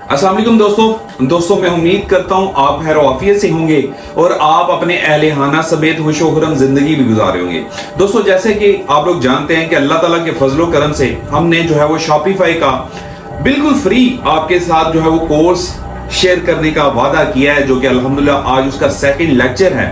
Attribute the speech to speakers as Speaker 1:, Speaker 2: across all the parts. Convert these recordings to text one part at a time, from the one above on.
Speaker 1: अस्सलाम वालेकुम दोस्तों मैं उम्मीद करता हूँ आप खैर ऑफियत से होंगे और आप अपने अहलेहाना समेत खुशो खुर्रम जिंदगी भी गुजारे होंगे। दोस्तों जैसे कि आप लोग जानते हैं कि अल्लाह ताला के फजलो करम से हमने जो है वो शॉपिफाई का बिल्कुल फ्री आपके साथ जो है वो कोर्स शेयर करने का वादा किया है, जो कि अल्हम्दुलिल्लाह आज उसका सेकंड लेक्चर है।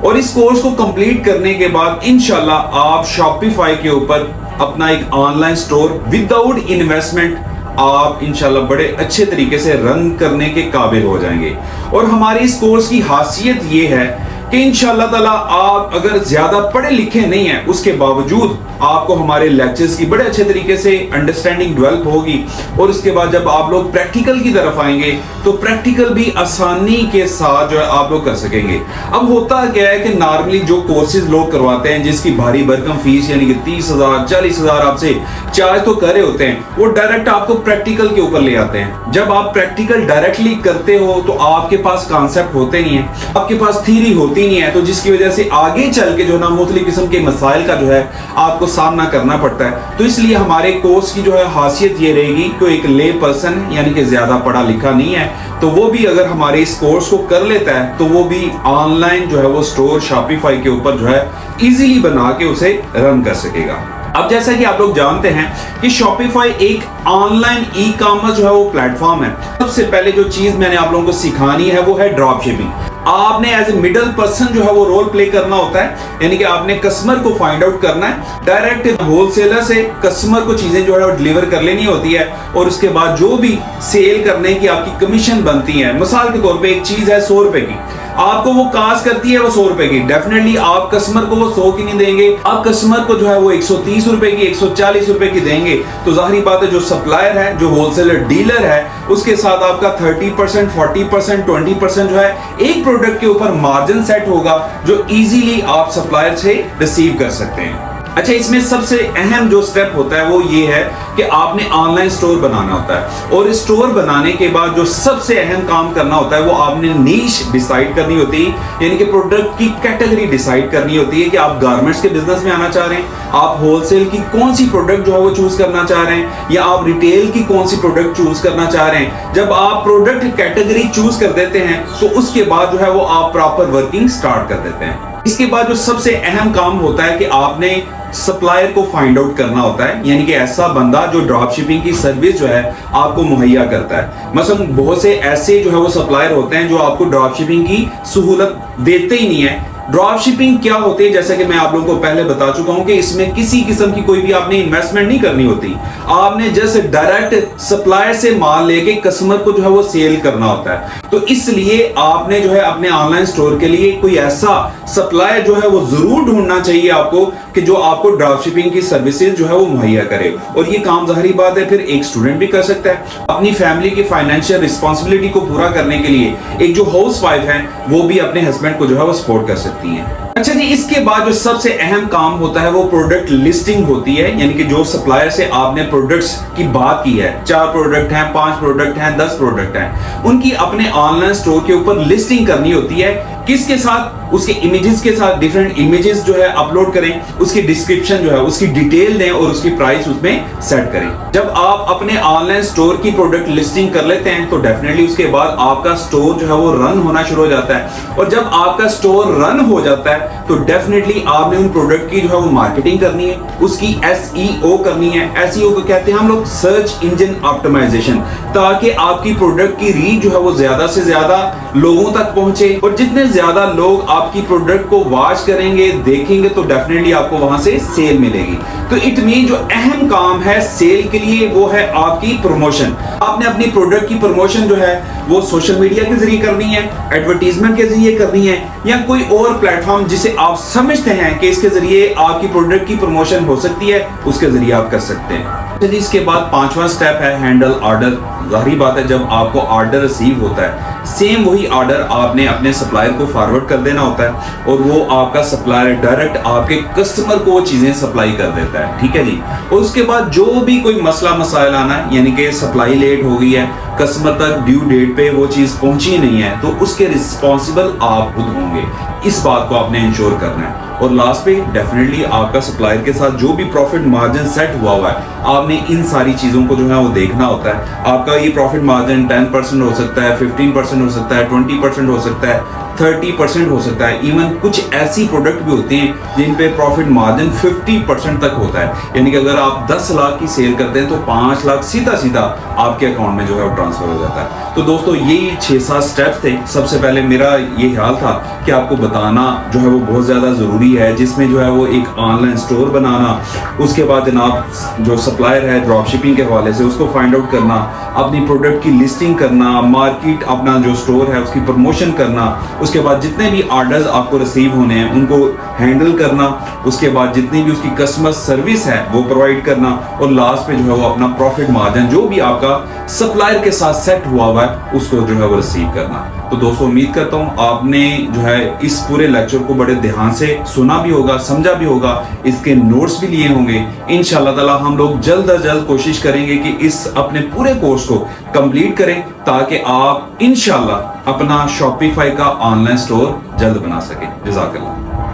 Speaker 1: और इस कोर्स को कंप्लीट करने के बाद इंशाल्लाह आप शॉपिफाई के ऊपर अपना एक ऑनलाइन स्टोर विदाउट इन्वेस्टमेंट आप इंशाल्लाह बड़े अच्छे तरीके से रन करने के काबिल हो जाएंगे। और हमारी इस कोर्स की खासियत ये है कि इंशाल्लाह ताला आप अगर ज्यादा पढ़े लिखे नहीं हैं, उसके बावजूद आपको हमारे लेक्चर्स की बड़े अच्छे तरीके से अंडरस्टैंडिंग डेवलप होगी। और उसके बाद जब आप लोग प्रैक्टिकल की तरफ आएंगे तो प्रैक्टिकल भी आसानी के साथ जो है आप लोग कर सकेंगे। अब होता क्या है कि नॉर्मली जो कोर्सेज लोग करवाते हैं जिसकी भारी भरकम फीस यानी कि 30,000 40,000 आपसे चार्ज तो करे होते हैं, वो डायरेक्ट आपको प्रैक्टिकल के ऊपर ले आते हैं। जब आप प्रैक्टिकल डायरेक्टली करते हो तो आपके पास कॉन्सेप्ट होते नहीं है, आपके पास थ्योरी होती नहीं है, तो जिसकी वजह से आगे चल के जो है ना मुख्तलिफ किस्म के मसाइल का जो है आपको सामना करना पड़ता है। तो इसलिए हमारे कोर्स की जो है खासियत ये रहेगी कि एक ले पर्सन यानी कि ज्यादा पढ़ा लिखा नहीं है तो वो भी अगर हमारे इस कोर्स को कर लेता है तो वो भी ऑनलाइन जो है वो स्टोर शॉपिफाई के ऊपर जो है इजीली बना के उसे रन कर सकेगा। अब जैसा कि आप लोग जानते हैं कि शॉपिफाई एक ऑनलाइन ई कॉमर्स जो है वो प्लेटफॉर्म है। सबसे पहले जो चीज मैंने आप लोगों को सिखानी है वो है ड्रॉप शिपिंग। आपने एज ए मिडल पर्सन जो है वो रोल प्ले करना होता है, यानी कि आपने कस्टमर को फाइंड आउट करना है, डायरेक्ट होलसेलर से कस्टमर को चीजें जो है वो डिलीवर कर लेनी होती है। और उसके बाद जो भी सेल करने की आपकी कमीशन बनती है, मिसाल के तौर पे एक चीज है 100 रुपए की, आपको वो कास्ट करती है वो 100 रुपए की, डेफिनेटली आप कस्टमर को वो 100 की नहीं देंगे, आप कस्टमर को जो है वो 130 रुपए की 140 रुपए की देंगे। तो जाहिर बात है जो सप्लायर है, जो होलसेलर डीलर है, उसके साथ आपका 30% 40% 20% जो है एक प्रोडक्ट के ऊपर मार्जिन सेट होगा जो इजीली आप सप्लायर से रिसीव कर सकते हैं। अच्छा, इसमें सबसे अहम जो स्टेप होता है वो ये है कि आपने ऑनलाइन स्टोर बनाना होता है। और स्टोर बनाने के बाद जो सबसे अहम काम करना होता है वो आपने नीश डिसाइड करनी होती है, यानी कि प्रोडक्ट की कैटेगरी डिसाइड करनी होती है कि आप गारमेंट्स के बिजनेस में आना चाह रहे हैं, आप होलसेल की कौन सी प्रोडक्ट जो है वो चूज करना चाह रहे हैं, या आप रिटेल की कौन सी प्रोडक्ट चूज करना चाह रहे हैं। जब आप प्रोडक्ट कैटेगरी चूज कर देते हैं तो उसके बाद जो है वो आप प्रॉपर वर्किंग स्टार्ट कर देते हैं। इसके बाद जो सबसे अहम काम होता है कि आपने सप्लायर को फाइंड आउट करना होता है, यानी कि ऐसा बंदा जो ड्रॉप शिपिंग की सर्विस जो है आपको मुहैया करता है। मसलन बहुत से ऐसे जो है वो सप्लायर होते हैं जो आपको ड्रॉप शिपिंग की सहूलत देते ही नहीं है। ड्रॉप शिपिंग क्या होती है, जैसे कि मैं आप लोगों को पहले बता चुका हूं कि इसमें किसी किस्म की कोई भी आपने इन्वेस्टमेंट नहीं करनी होती, आपने जस्ट डायरेक्ट सप्लायर से माल लेके कस्टमर को जो है वो सेल करना होता है। तो इसलिए आपने जो है अपने ऑनलाइन स्टोर के लिए कोई ऐसा सप्लायर जो है वो जरूर ढूंढना चाहिए आपको कि जो आपको ड्रॉप शिपिंग की सर्विसेज जो है वो मुहैया करे। और ये काम जाहिर बात है फिर एक स्टूडेंट भी कर सकता है। अपनी फैमिली की फाइनेंशियल रिस्पॉन्सिबिलिटी को पूरा करने के लिए एक जो हाउस वाइफ है वो भी अपने हस्बैंड को जो है वो सपोर्ट कर सकती है। अच्छा जी, इसके बाद जो सबसे अहम काम होता है वो प्रोडक्ट लिस्टिंग होती है, यानी कि जो सप्लायर से आपने प्रोडक्ट्स की बात की है, 4 प्रोडक्ट हैं, 5 प्रोडक्ट हैं, 10 प्रोडक्ट हैं, उनकी अपने ऑनलाइन स्टोर के ऊपर लिस्टिंग करनी होती है। किसके साथ? उसके इमेजेस के साथ डिफरेंट इमेजेस जो है अपलोड करें, उसकी डिस्क्रिप्शन जो है उसकी डिटेल दें और उसकी प्राइस उसमें सेट करें। जब आप अपने ऑनलाइन स्टोर की प्रोडक्ट लिस्टिंग कर लेते हैं तो डेफिनेटली उसके बाद आपका स्टोर जो है वो रन होना शुरू हो जाता है। और जब आपका स्टोर रन हो जाता है तो डेफिनेटली आपने उन प्रोडक्ट की जो है वो मार्केटिंग करनी है, उसकी SEO करनी है। SEO को कहते हैं हम लोग सर्च इंजन ऑप्टिमाइजेशन, ताकि आपकी प्रोडक्ट की रीच जो है वो ज्यादा से ज्यादा लोगों तक पहुंचे। और जितने ज्यादा लोग आपकी प्रोडक्ट को वॉच करेंगे, देखेंगे, तो डेफिनेटली आपको वहां से सेल मिलेगी। तो इट मीन जो अहम काम है सेल के लिए वो है आपकी प्रमोशन। आपने अपनी प्रोडक्ट की प्रमोशन जो है वो सोशल मीडिया के जरिए करनी है, एडवर्टीजमेंट के जरिए करनी है, या कोई और प्लेटफॉर्म जिसे आप समझते हैं कि इसके जरिए आपकी प्रोडक्ट की प्रमोशन हो सकती है, उसके जरिए आप कर सकते हैं। चलिए, इसके बाद 5वां स्टेप है हैंडल ऑर्डर। जाहिर बात है जब आपको ऑर्डर रिसीव होता है सेम वही ऑर्डर आपने अपने सप्लायर को फॉरवर्ड कर देना होता है और वो आपका सप्लायर डायरेक्ट आपके कस्टमर को वो चीजें सप्लाई कर देता है। ठीक है जी। और उसके बाद जो भी कोई मसला मसाइल आना है, यानी कि सप्लाई लेट हो गई है, कस्टमर तक ड्यू डेट पे वो चीज पहुंची नहीं है, तो उसके रिस्पॉन्सिबल आप खुद होंगे। इस बात को आपने इंश्योर करना है। और लास्ट पे डेफिनेटली आपका सप्लायर के साथ जो भी प्रॉफिट मार्जिन सेट हुआ है, आपने इन सारी चीजों को जो है वो देखना होता है। आपका ये प्रॉफिट मार्जिन 10% हो सकता है, 15% हो सकता है, 20% हो सकता है, 30% हो सकता है। इवन कुछ ऐसी प्रोडक्ट भी होती हैं जिन पे प्रॉफिट मार्जिन 50% तक होता है, यानी कि अगर आप 10 लाख की सेल करते हैं तो 5 लाख सीधा सीधा आपके अकाउंट में जो है वो ट्रांसफर हो जाता है। तो दोस्तों यही 6-7 स्टेप्स थे। सबसे पहले मेरा ये ख्याल था कि आपको बताना जो है वो बहुत ज़्यादा ज़रूरी है, जिसमें जो है वो एक ऑनलाइन स्टोर बनाना, उसके बाद जनाब जो सप्लायर है ड्रॉप शिपिंग के हवाले से उसको फाइंड आउट करना, अपनी प्रोडक्ट की लिस्टिंग करना, मार्केट अपना जो स्टोर है उसकी प्रमोशन करना, उसके बाद जितने भी ऑर्डर्स आपको रिसीव होने हैं उनको हैंडल करना, उसके बाद जितनी भी उसकी कस्टमर सर्विस है वो प्रोवाइड करना, और लास्ट पे जो है वो अपना प्रॉफिट मार्जिन जो भी आपका सप्लायर के साथ सेट हुआ है उसको जो है वो रिसीव करना। तो दोस्तों उम्मीद करता हूँ आपने जो है इस पूरे लेक्चर को बड़े ध्यान से सुना भी होगा, समझा भी होगा, इसके नोट्स भी लिए होंगे। इंशाल्लाह ताला हम लोग जल्द अज जल्द कोशिश करेंगे कि इस अपने पूरे कोर्स को कंप्लीट करें ताकि आप इंशाल्लाह अपना शॉपिफाई का ऑनलाइन स्टोर जल्द बना सकें। जज़ाकल्लाह।